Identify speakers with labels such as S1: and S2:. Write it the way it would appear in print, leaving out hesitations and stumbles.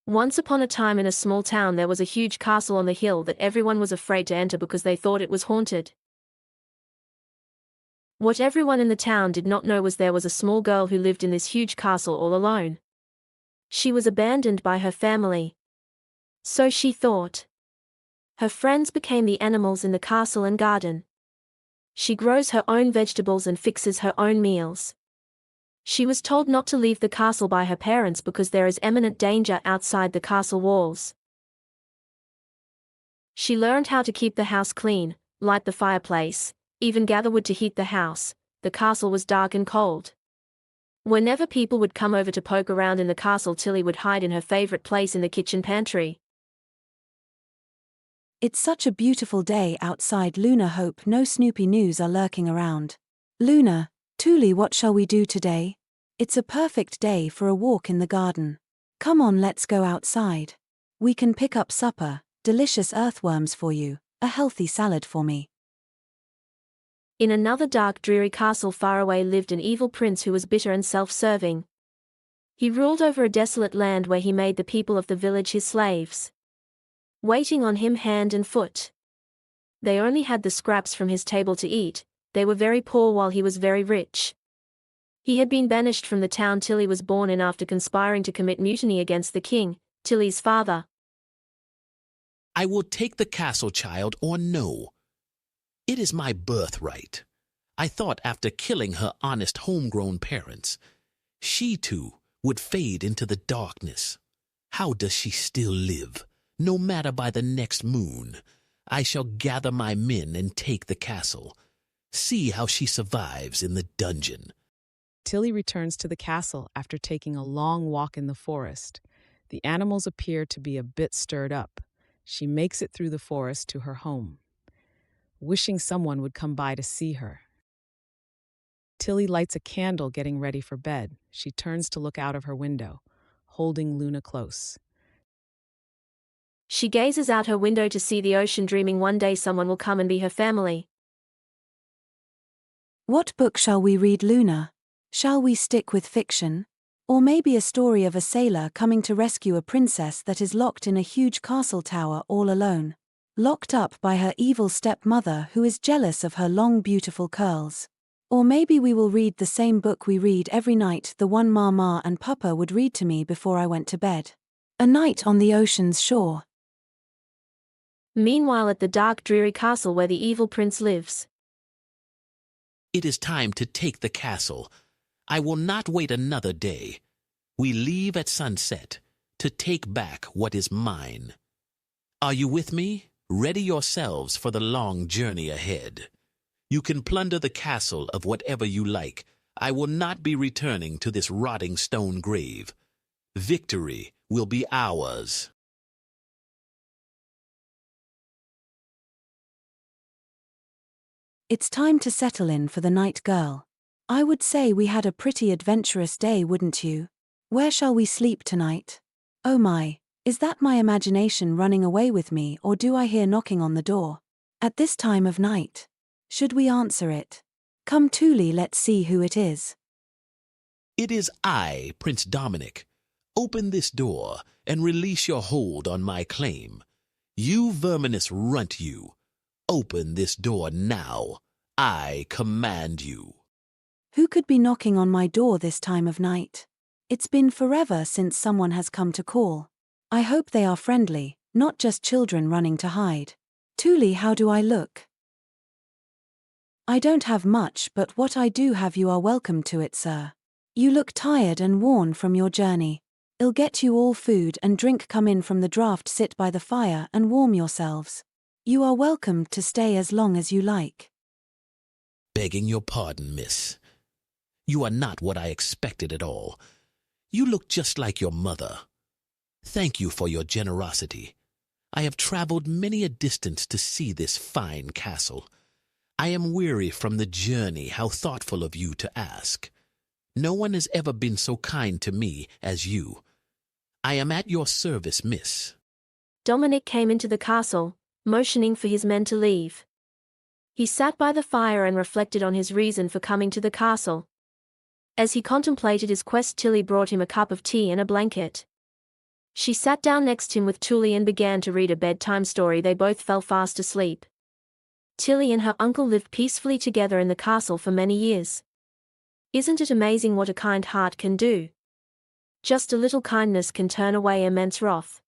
S1: Once upon a time in a small town there was a huge castle on the hill that everyone was afraid to enter because they thought it was haunted. What everyone in the town did not know was there was a small girl who lived in this huge castle all alone. She was abandoned by her family. So she thought. Her friends became the animals in the castle and garden. She grows her own vegetables and fixes her own meals. She was told not to leave the castle by her parents because there is imminent danger outside the castle walls. She learned how to keep the house clean, light the fireplace, even gather wood to heat the house. The castle was dark and cold. Whenever people would come over to poke around in the castle, Tilly would hide in her favorite place in the kitchen pantry.
S2: It's such a beautiful day outside. Luna, hope no Snoopy news are lurking around. Luna, Tuli, what shall we do today? It's a perfect day for a walk in the garden. Come on, let's go outside. We can pick up supper, delicious earthworms for you, a healthy salad for me.
S1: In another dark, dreary castle far away lived an evil prince who was bitter and self-serving. He ruled over a desolate land where he made the people of the village his slaves, waiting on him hand and foot. They only had the scraps from his table to eat. They were very poor while he was very rich. He had been banished from the town Tilly was born in after conspiring to commit mutiny against the king, Tilly's father.
S3: I will take the castle, child, or no. It is my birthright. I thought after killing her honest homegrown parents, she too would fade into the darkness. How does she still live? No matter by the next moon, I shall gather my men and take the castle. See how she survives in the dungeon.
S4: Tilly returns to the castle after taking a long walk in the forest. The animals appear to be a bit stirred up. She makes it through the forest to her home, wishing someone would come by to see her. Tilly lights a candle, getting ready for bed. She turns to look out of her window, holding Luna close.
S1: She gazes out her window to see the ocean, dreaming one day someone will come and be her family.
S2: What book shall we read, Luna? Shall we stick with fiction? Or maybe a story of a sailor coming to rescue a princess that is locked in a huge castle tower all alone, locked up by her evil stepmother who is jealous of her long beautiful curls. Or maybe we will read the same book we read every night, the one Mama and Papa would read to me before I went to bed. A Night on the Ocean's Shore.
S1: Meanwhile, at the dark, dreary castle where the evil prince lives.
S3: It is time to take the castle. I will not wait another day. We leave at sunset to take back what is mine. Are you with me? Ready yourselves for the long journey ahead. You can plunder the castle of whatever you like. I will not be returning to this rotting stone grave. Victory will be ours.
S2: It's time to settle in for the night, girl. I would say we had a pretty adventurous day, wouldn't you? Where shall we sleep tonight? Oh my, is that my imagination running away with me, or do I hear knocking on the door? At this time of night? Should we answer it? Come, Tuli, let's see who it is.
S3: It is I, Prince Dominic. Open this door and release your hold on my claim. You verminous runt, you. Open this door now. I command you.
S2: Who could be knocking on my door this time of night? It's been forever since someone has come to call. I hope they are friendly, not just children running to hide. Tuli, how do I look? I don't have much, but what I do have you are welcome to it, sir. You look tired and worn from your journey. I'll get you all food and drink. Come in from the draft, sit by the fire and warm yourselves. You are welcome to stay as long as you like.
S3: Begging your pardon, miss. You are not what I expected at all. You look just like your mother. Thank you for your generosity. I have traveled many a distance to see this fine castle. I am weary from the journey. How thoughtful of you to ask. No one has ever been so kind to me as you. I am at your service, miss.
S1: Dominic came into the castle, motioning for his men to leave. He sat by the fire and reflected on his reason for coming to the castle. As he contemplated his quest, Tilly brought him a cup of tea and a blanket. She sat down next him with Tully and began to read a bedtime story. They both fell fast asleep. Tilly and her uncle lived peacefully together in the castle for many years. Isn't it amazing what a kind heart can do? Just a little kindness can turn away immense wrath.